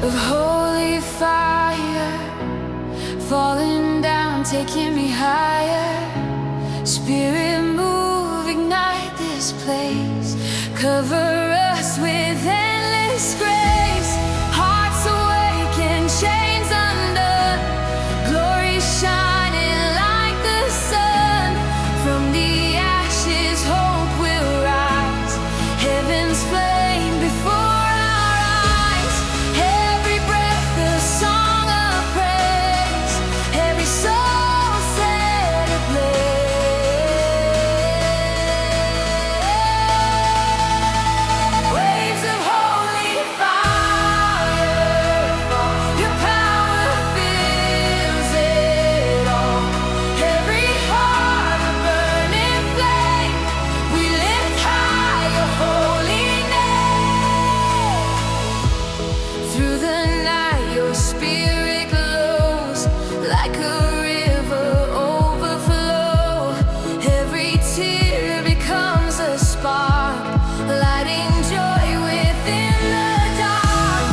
of holy fire, falling down, taking me higher. Spirit move, ignite this place, cover us with endless grace. Hearts awaken, chains undone, glory shining like the sun. From the ashes hope will rise, heaven's flame before our eyes. Every breath a song of praise, every soul set ablaze. Waves of holy fire fall, your power fills it all. Every heart a burning flame, we lift high your holy name. Through the night your spirit glows, like a river overflow. Every tear becomes a spark, lighting joy within the dark.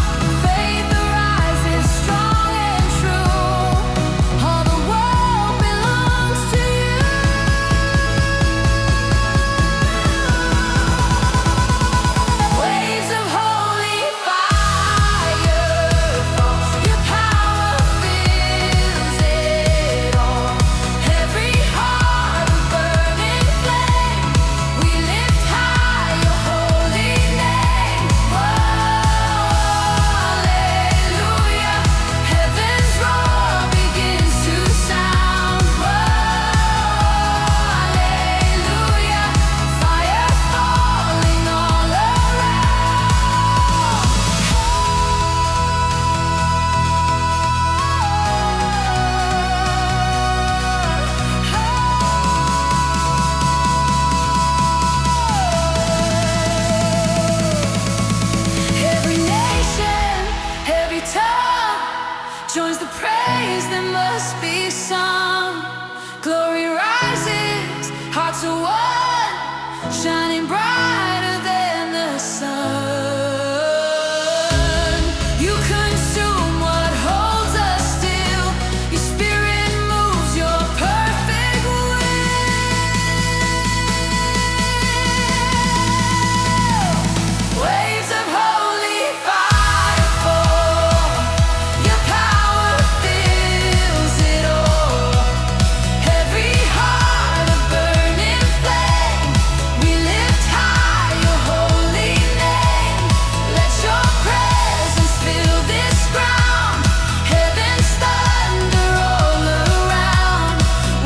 Faith arises strong and true, all the world belongs to you. Waves of holy fire fall, your power fills it all. Every heart a burning flame, we lift high your holy name. Hallelujah, heaven's roar begins to sound. Hallelujah, fire falling all around. Every nation, every tongue joins the praise that must be sung. Glory rises, hearts are one, shining brighter than the sun. You consume what holds us still, your spirit moves your perfect will. Waves of holy fire fall, your power fills it all. Every heart a burning flame, we lift high your holy name. Let your presence fill this ground, heaven's thunder all around.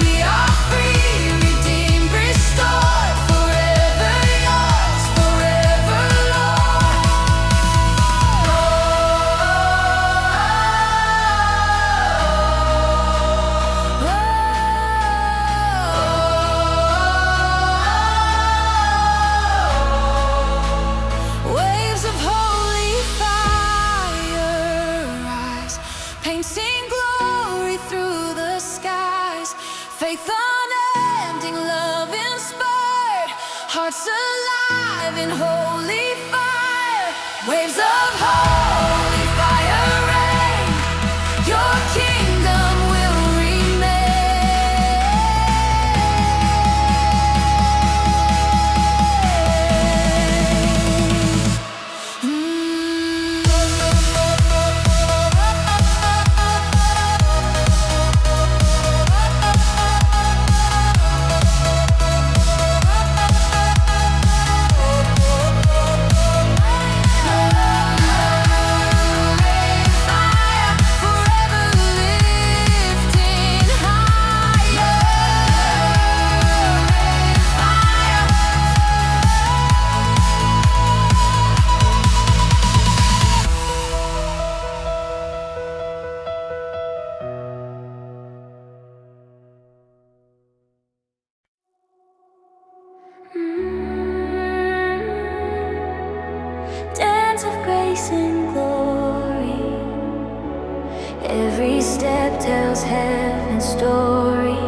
We are free, redeemed, restored, forever yours, forever Lord. Waves of holy fire rise, painting glory through the skies. Faith unending, love inspired, hearts alive in holy fire. Waves of holy fire rain, your kingdom will dance of grace and glory. Every step tells heaven's story.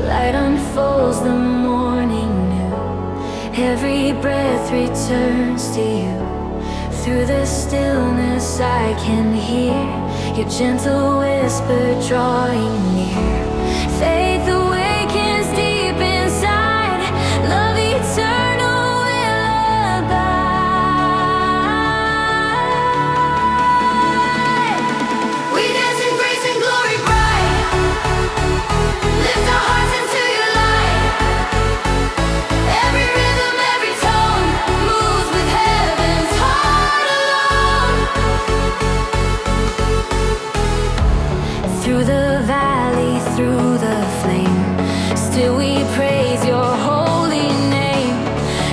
Light unfolds the morning new. Every breath returns to you. Through the stillness I can hear your gentle whisper drawing near. Faith awakens deep inside, love eternal will abide. We dance in grace and glory bright, lift our hearts into your light. Every rhythm, every tone moves with heaven's heart alone. Through the valley, through the flame, still we praise your holy name.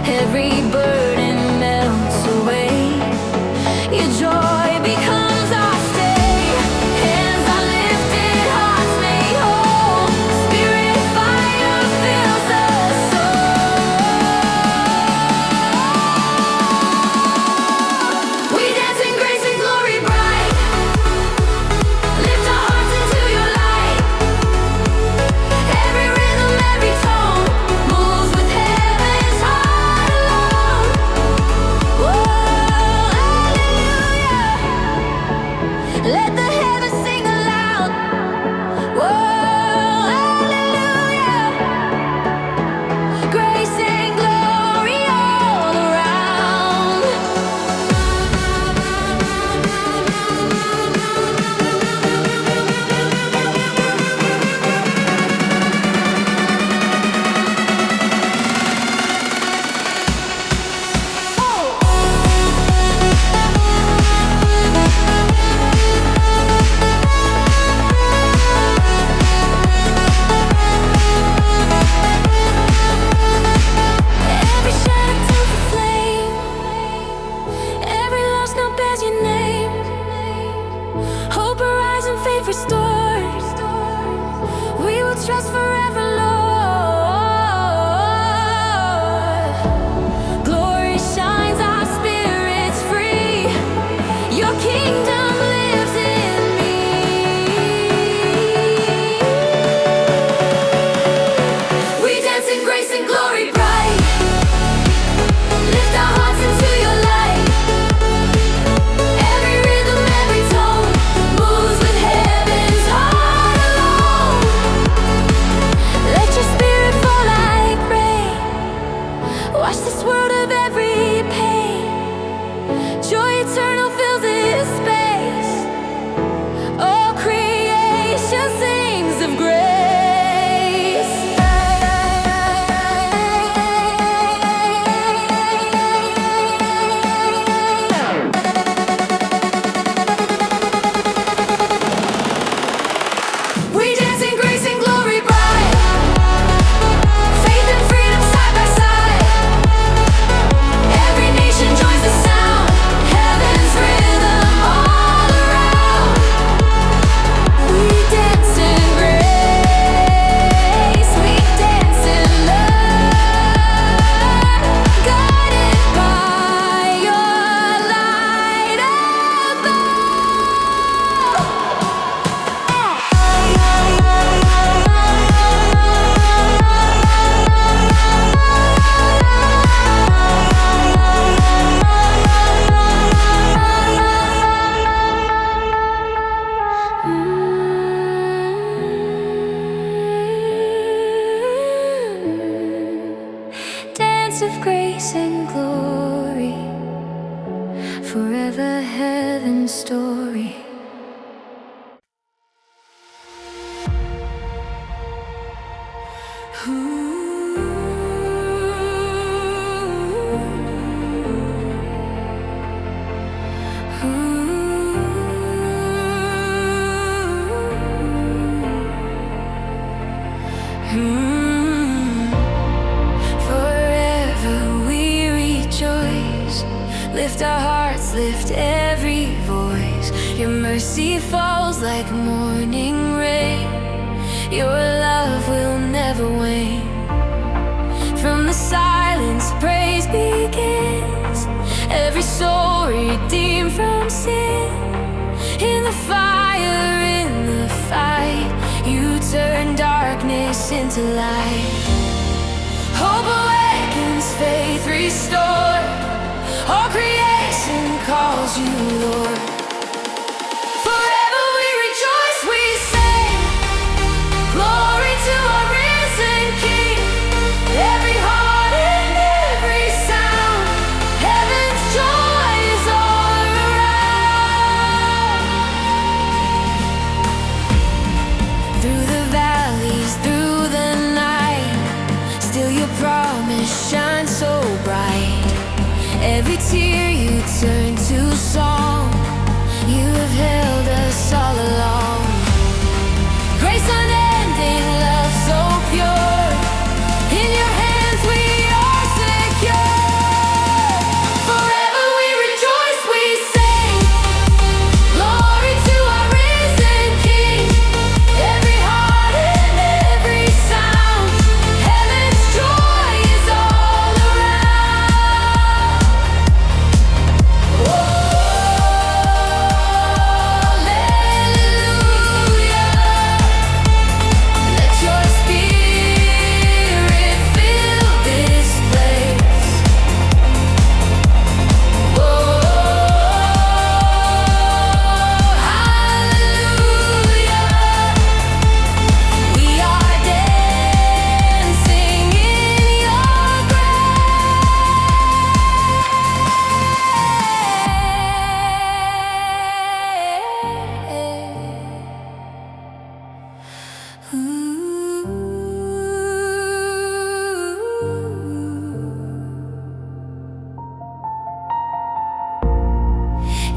Every burden melts away, your joy becomes our stay. Hands are lifted, hearts made whole, spirit fire fills the soul. We dance in grace and glory bright, lift our hearts into your light. Every rhythm, every tone moves with heaven's heart alone. Whoa, hallelujah. Let the heavens sing aloud. Whoa, hallelujah. Grace and glory all around. Every shadow turns to flame, every loss now bears your name. Hope arise and faith restored, we will trust forever, Lord. Glory shines, our spirits free, your kingdom lives in me. We dance in grace and glory bright, lift our hearts into your light. Every rhythm, every tone moves with heaven's heart alone. Let your spirit fall like rain, wash this world of every pain. Joy eternal fills this space, all creation sings of grace. We dance in grace and glory bright, faith and freedom side by side. Every nation joins the sound, heaven's rhythm all around. We dance in grace, we dance in love, guided by your light Dance of grace and glory, forever heaven's story. Forever we rejoice, lift our hearts, lift every voice. Your mercy falls like morning rain, your love will never wane. From the silence praise begins, every soul redeemed from sin. In the fire, in the fight, you turn darkness into light. Hope awakens, faith restored, all creation calls you, Lord. Forever we rejoice, we sing glory to our risen King. Every heart and every sound, heaven's joy is all around. Through the valleys, through the night, still your promise shines so bright. Every tear you turn to song, you have held us all along. Grace unending, love so pure, in your hands we are secure. Forever we rejoice, we sing glory to our risen King. Every heart and every sound, heaven's joy is all around. Oh, hallelujah. Let your spirit fill this place. Oh, hallelujah. We are dancing in your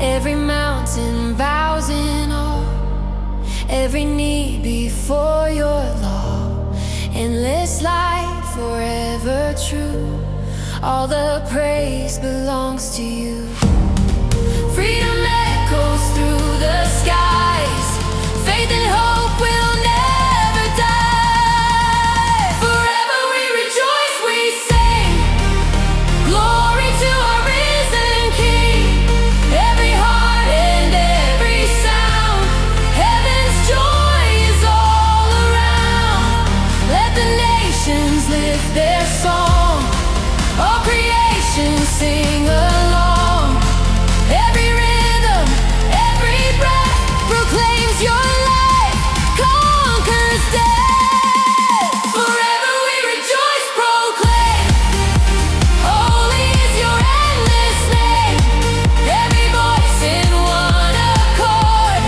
Every mountain bows in awe, every knee before your law. Endless light, forever true. All the praise belongs to you. Freedom echoes through the skies. Faith and hope will never die. Forever we rejoice, we sing glory to our risen King. Every heart and every sound, heaven's joy is all around. Let the nations lift their song, all creation sing along. Every rhythm, every breath proclaims your life conquers death. Forever we rejoice, proclaim holy is your endless name. Every voice in one accord,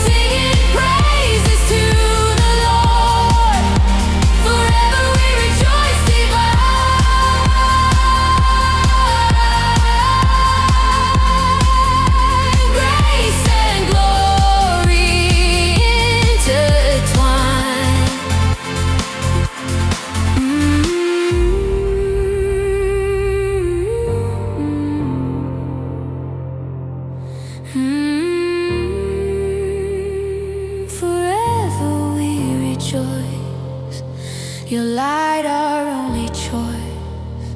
singing praises to the Lord. Forever we rejoice, divine. Grace and glory intertwine. Forever we rejoice, your light our only choice.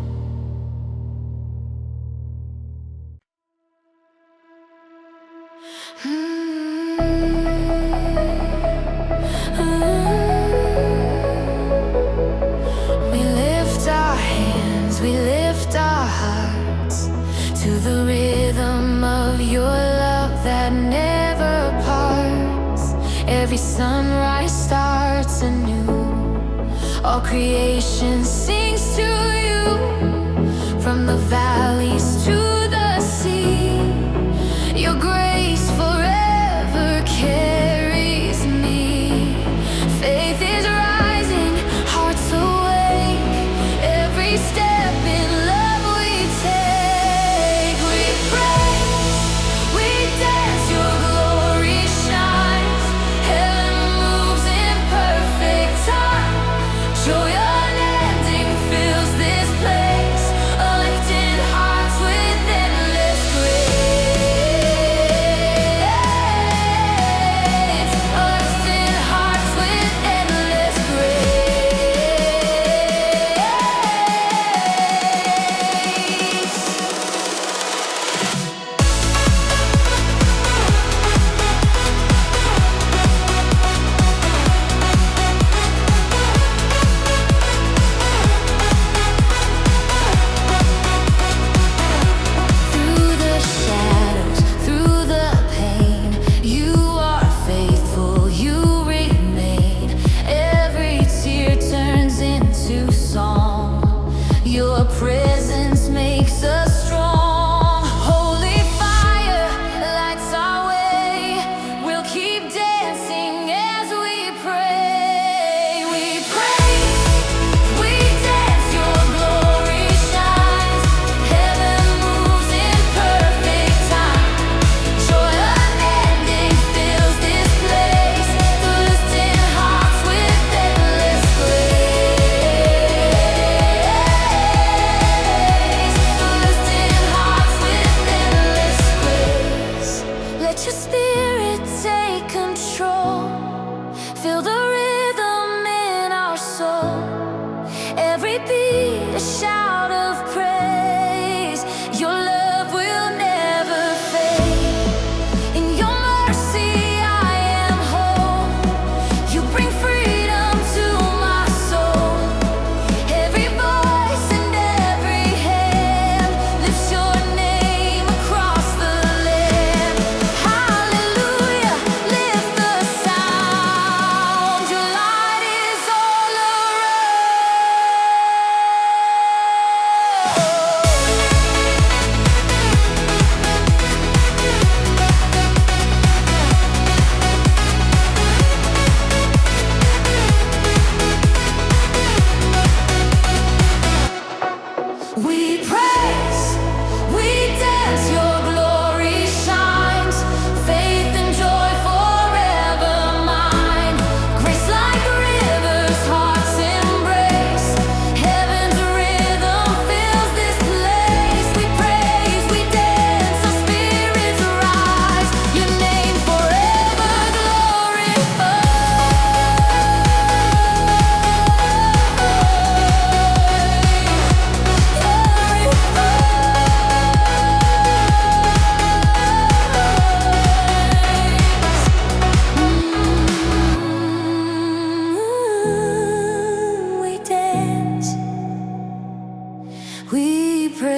We lift our hands, we lift our hearts to the rhythm of your love that never parts. Every sunrise starts anew. All creation sings to you. From the valleys to the sea, your grace forever carries me. Faith is rising, hearts awake. Every step in love we take. We praise, we dance, your glory shines. Heaven moves in perfect time. Joy unending fills this place. A lifting grace. We dance, your glory shines. Faith and joy forever mine. Grace like rivers, hearts embrace. Heaven's rhythm fills this place. We praise, we dance, our spirits rise. Your name forever glorified. We dance, we praise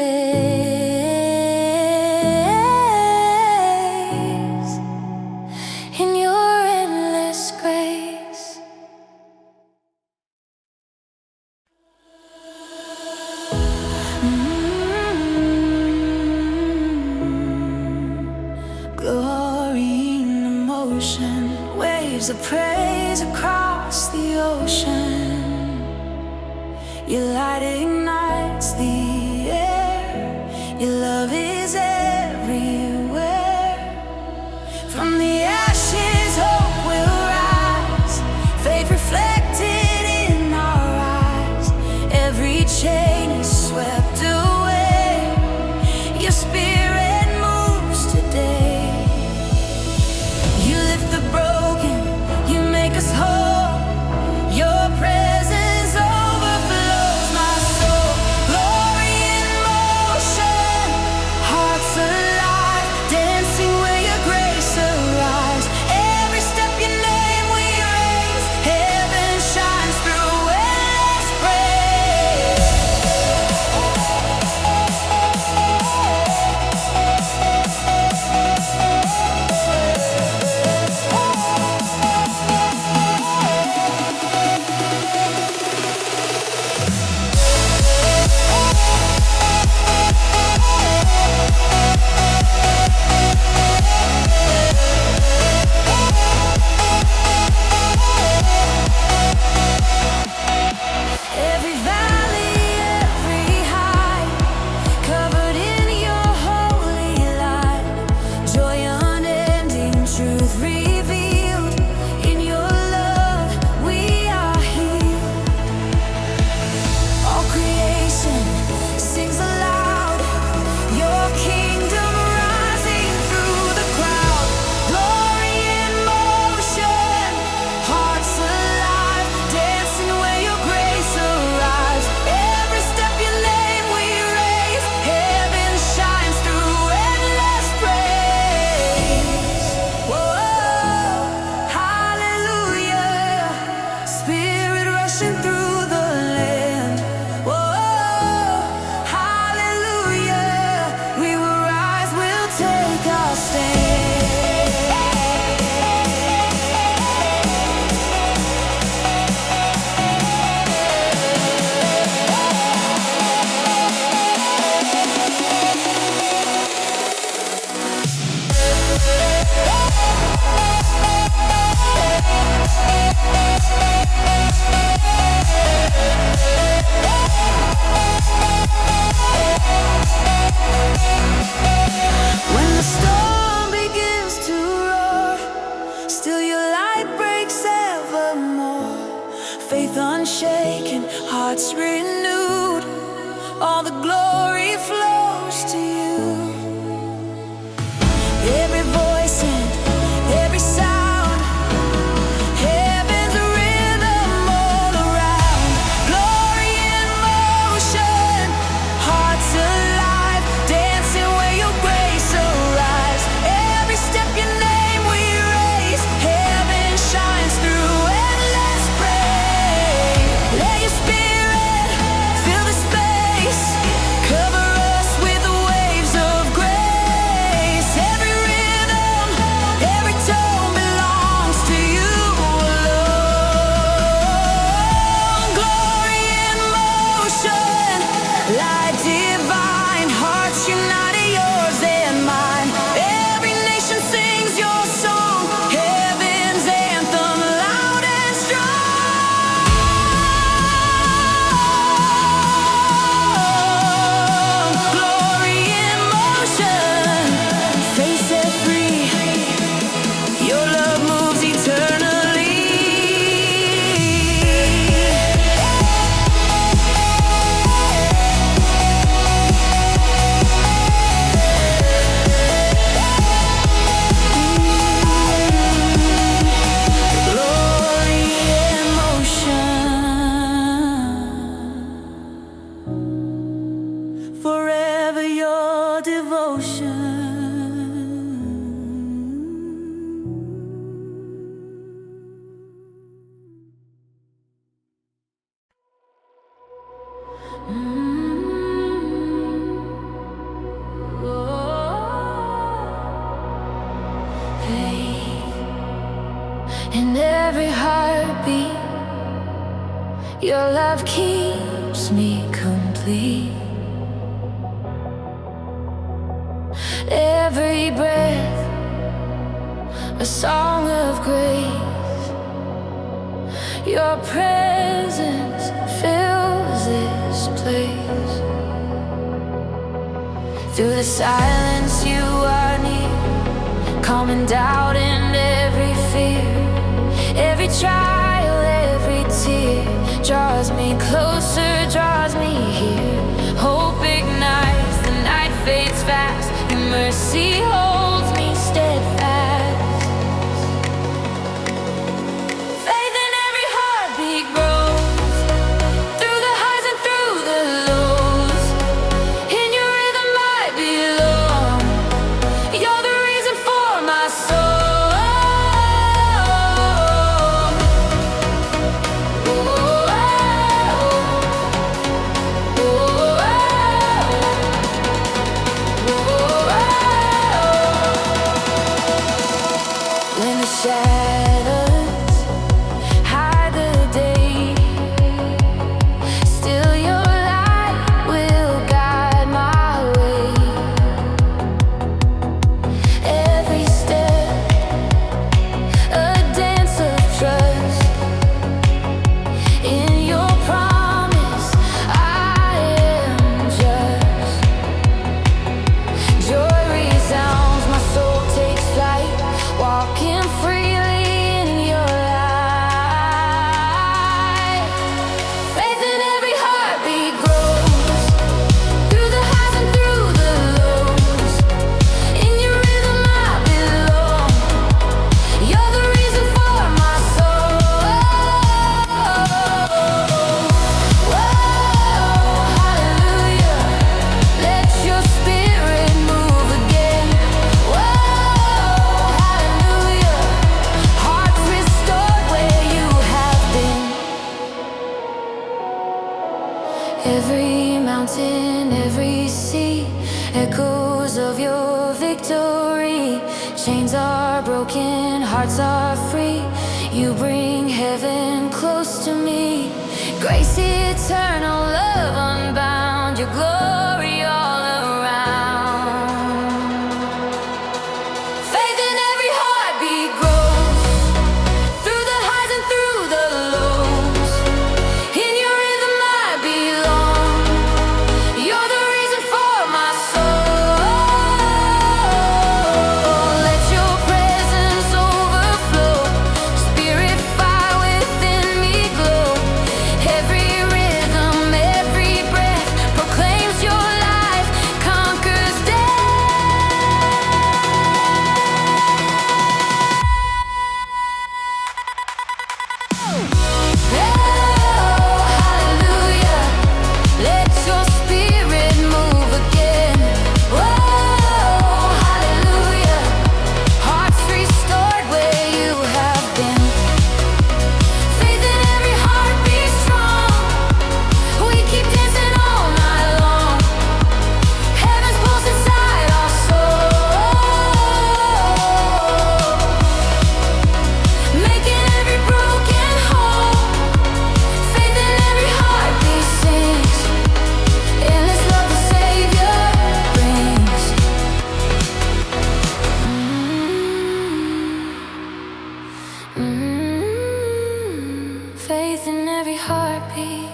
in your endless grace. Glory in emotion, waves of praise across the ocean. Your light ignites the air. Your love is everywhere. From the ashes, hope will rise. Faith reflected in our eyes. Every chain is swept away. Your spirit moves today. You lift the broken, you make us whole. Your presence overflows my soul. Your love keeps me complete. Every breath, a song of grace. Your presence fills this place. Through the silence you are near, calming doubt and every fear. Every trial, every tear draws me closer, draws me here. Hope ignites, the night fades fast. Your mercy holds me steadfast. Faith in every heartbeat grows, through the highs and through the lows. In your rhythm I belong. You're the reason for my soul. Shadows hide the day, still your light will guide my way. Every step, a dance of trust. In your promise, I am just. Joy resounds, my soul takes flight, walking free. Every mountain, every sea, echoes of your victory. Chains are broken, hearts are free. You bring heaven close to me. Grace eternal, love unbound, your glory all around. Faith in every heartbeat grows, through the highs and through the lows. In your rhythm I belong. You're the reason for my soul. Let your presence overflow, spirit fire within me glow. Every rhythm, every breath proclaims your life conquers hallelujah, let your spirit move again. Whoa, hallelujah, hearts restored where you have been. Faith in every heartbeat strong, we keep dancing all night long. Heaven's pulse inside our soul, making every broken whole. Faith in every heartbeat sings, endless love the Savior brings. Faith in every heartbeat,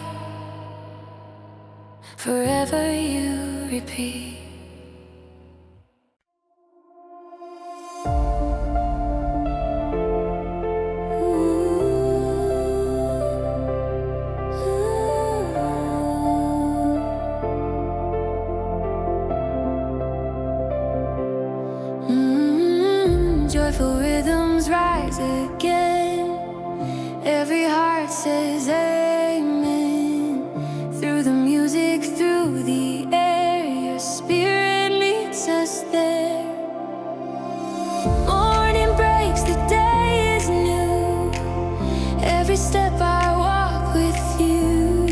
forever you repeat. Joyful rhythms rise again. Every heart says amen. Through the music, through the air, your spirit leads us there. Morning breaks, the day is new. Every step I walk with you.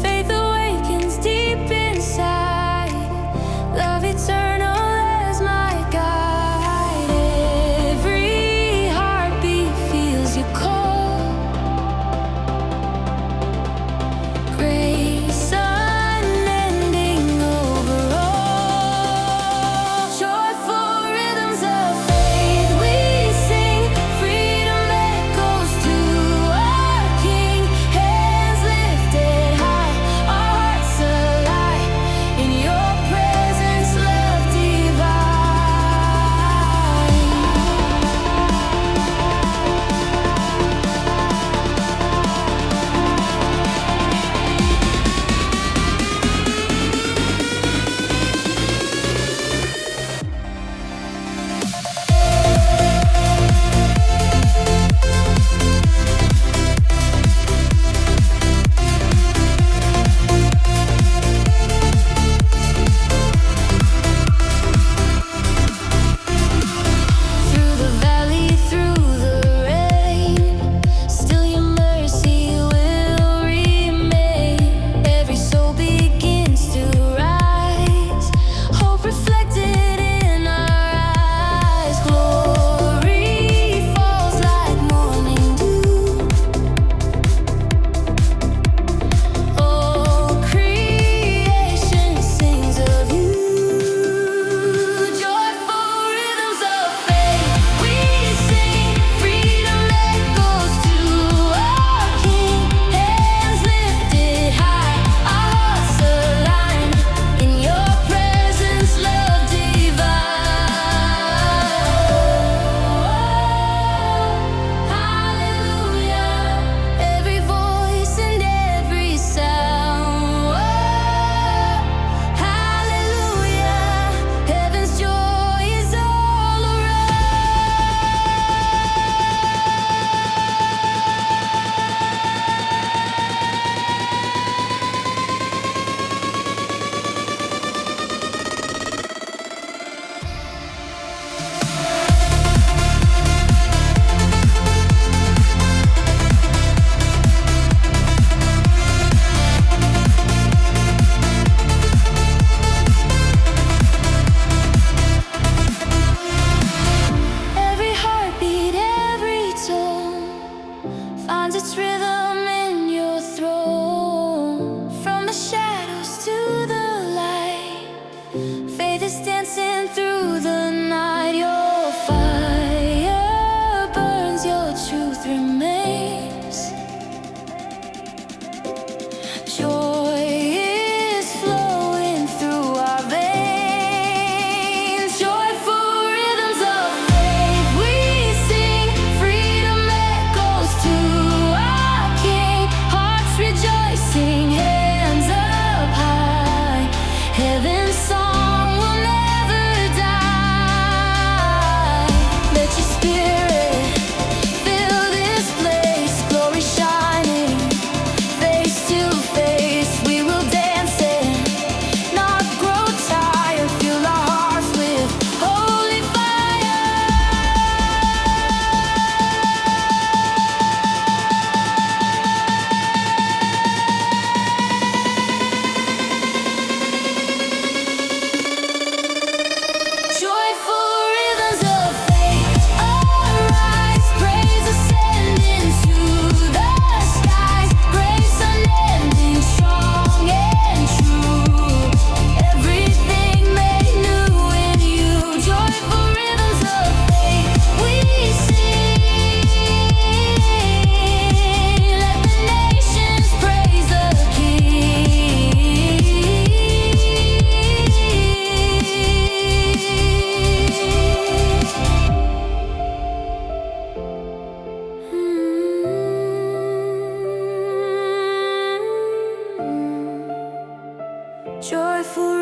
Faith awakens deep inside. Love eternal as my guide. Every heartbeat feels your call.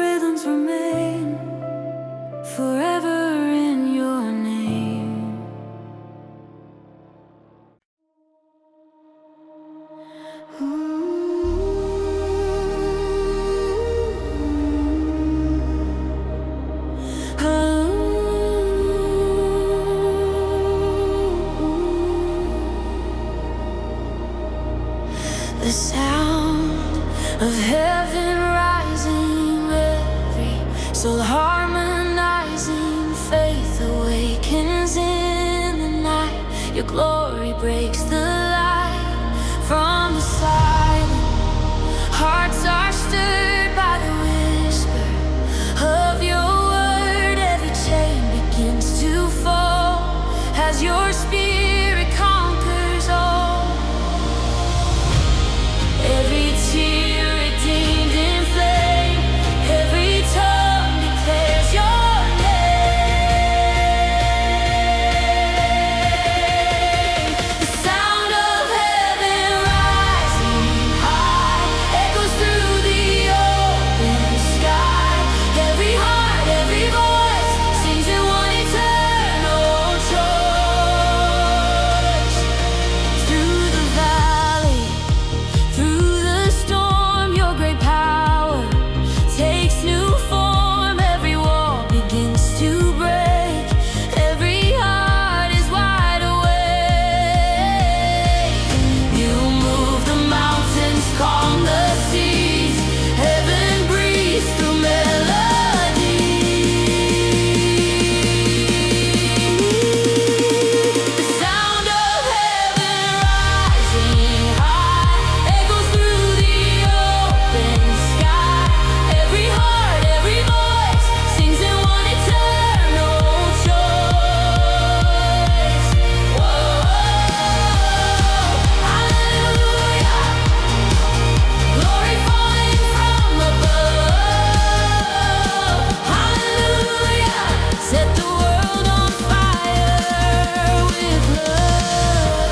rhythms remain forever in your name. The sound of heaven rising, every soul harmonizing, faith awakens in the night. Your glory breaks the light from the silent. Hearts are stirred by the whisper of your word. Every chain begins to fall as your spirit conquers all. Every tear redeemed in flame, every tongue declares your name. The sound of heaven rising high echoes through the open sky. Every heart, every voice sings in one eternal choice. Through the valley, through the storm, your great power takes new form. Every wall begins to break, every heart is wide awake. You move the mountains, calm the seas, heaven breathes through melody. The sound of heaven rising high echoes through the open sky. Every heart, every voice sings in one eternal choice. Whoa, hallelujah, glory falling from above. Hallelujah, set the world on fire with love.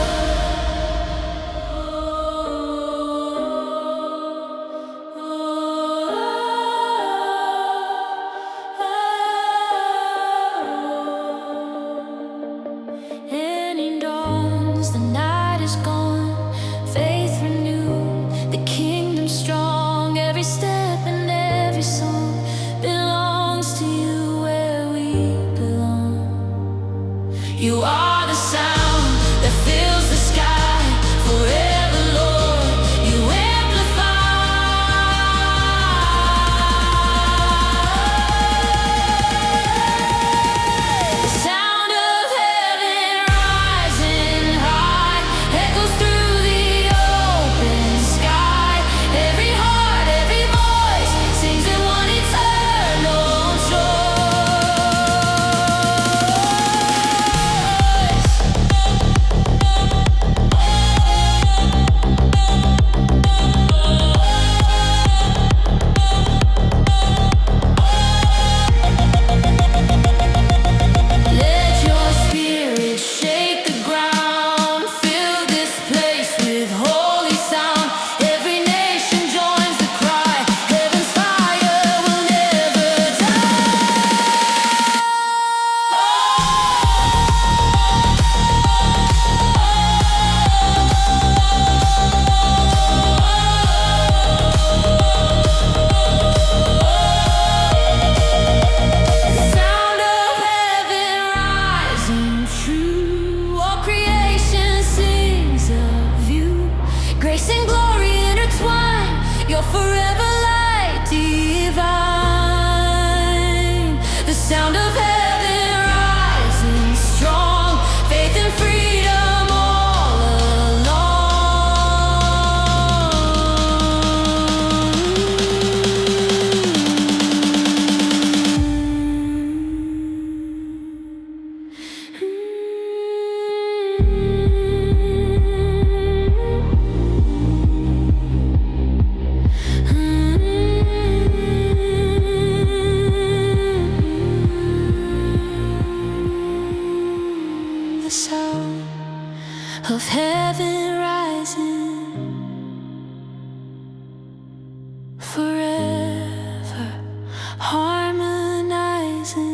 Ending dawns, the night is gone, faith renewed, the kingdom strong. Every step and every song belongs to you, where we belong. You are the sound that fills the sky forever, Lord. You amplify. The sound of heaven rising high echoes through the open sky. Every heart, every voice sings in one eternal Let your spirit shake the ground, fill this place with holy sound. Every nation joins the cry, heaven's fire will never sound of heaven rising true. All creation sings of you. Grace and glory intertwine, your forever light divine. The sound of heaven rising strong, faith and freedom all along. harmonizing.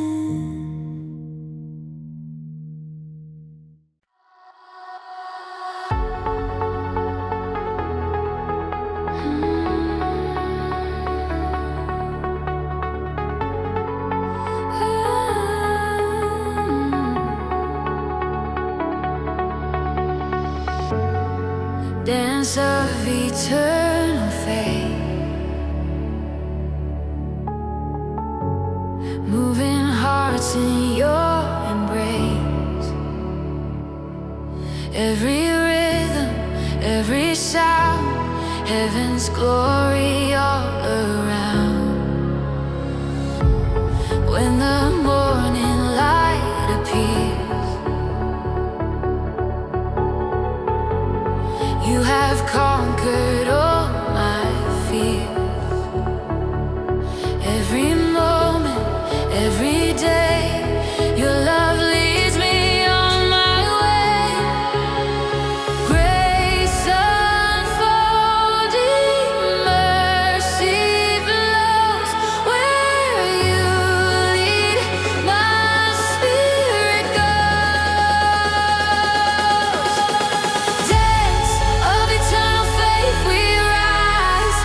Dance of eternal fate, moving hearts in your embrace. Every rhythm, every sound, heaven's glory all around. When the morning light appears, you have conquered all my fears. Every moment, every day, your love leads me on my way. Grace unfolding, mercy flows where you lead, my spirit goes. Dance of eternal faith we rise,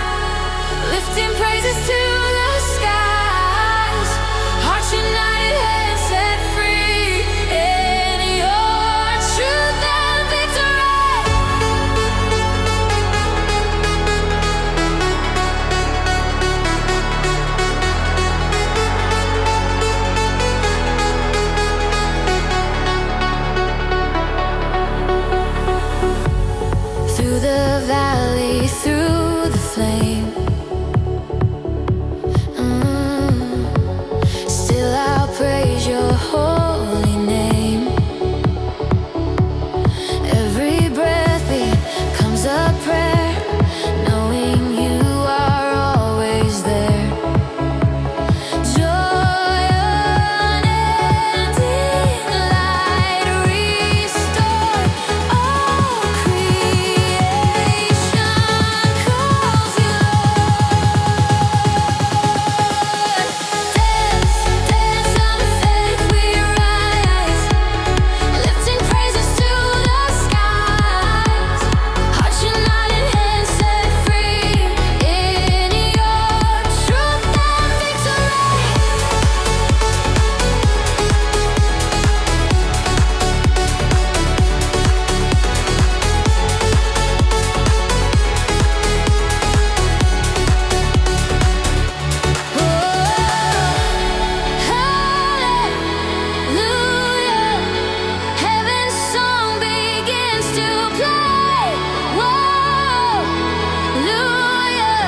lifting praises to the skies. Hearts united, hands set free in your truth and victory. Through the valley, through the flame, still I'll praise your holy name. Every breath becomes a prayer, knowing you are always there. Joy unending, light restored, all creation calls you Lord. Dance, dance of faith we rise, lifting praises to the skies. Hearts united, hands set free in your truth and victory. Hallelujah, heaven's song begins to play. Hallelujah,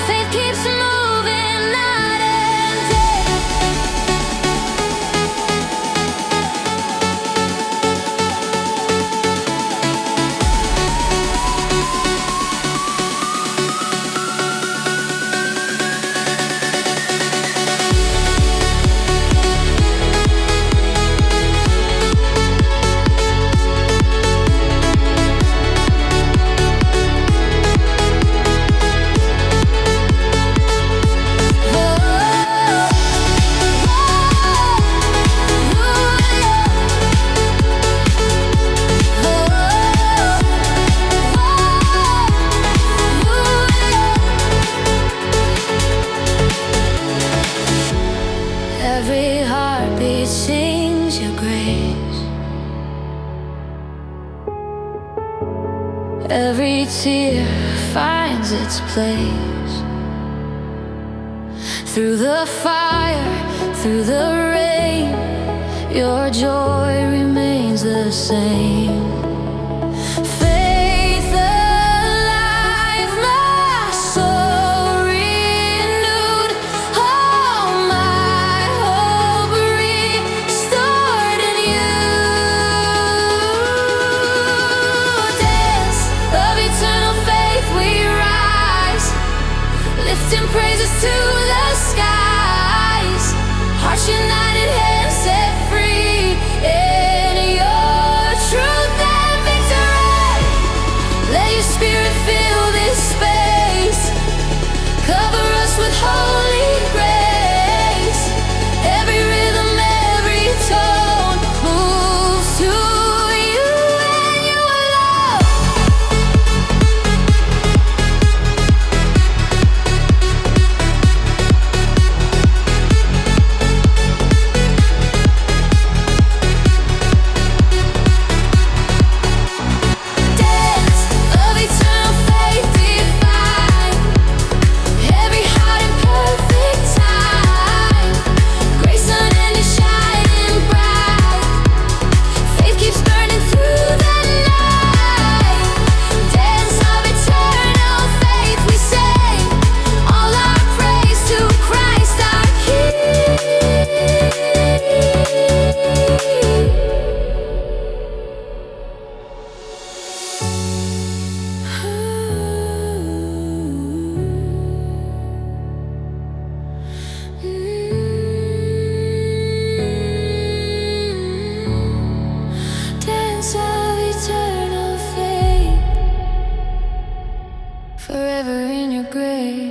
faith keeps moving night and day. Every heartbeat sings your grace. Every tear finds its place. Through the fire, through the rain, your joy remains the same. Faith alive, my soul renewed, all my hope restored in you. Dance of eternal faith we rise, lifting praises to the skies. Hearts united, hands set free in your truth. forever in your grave.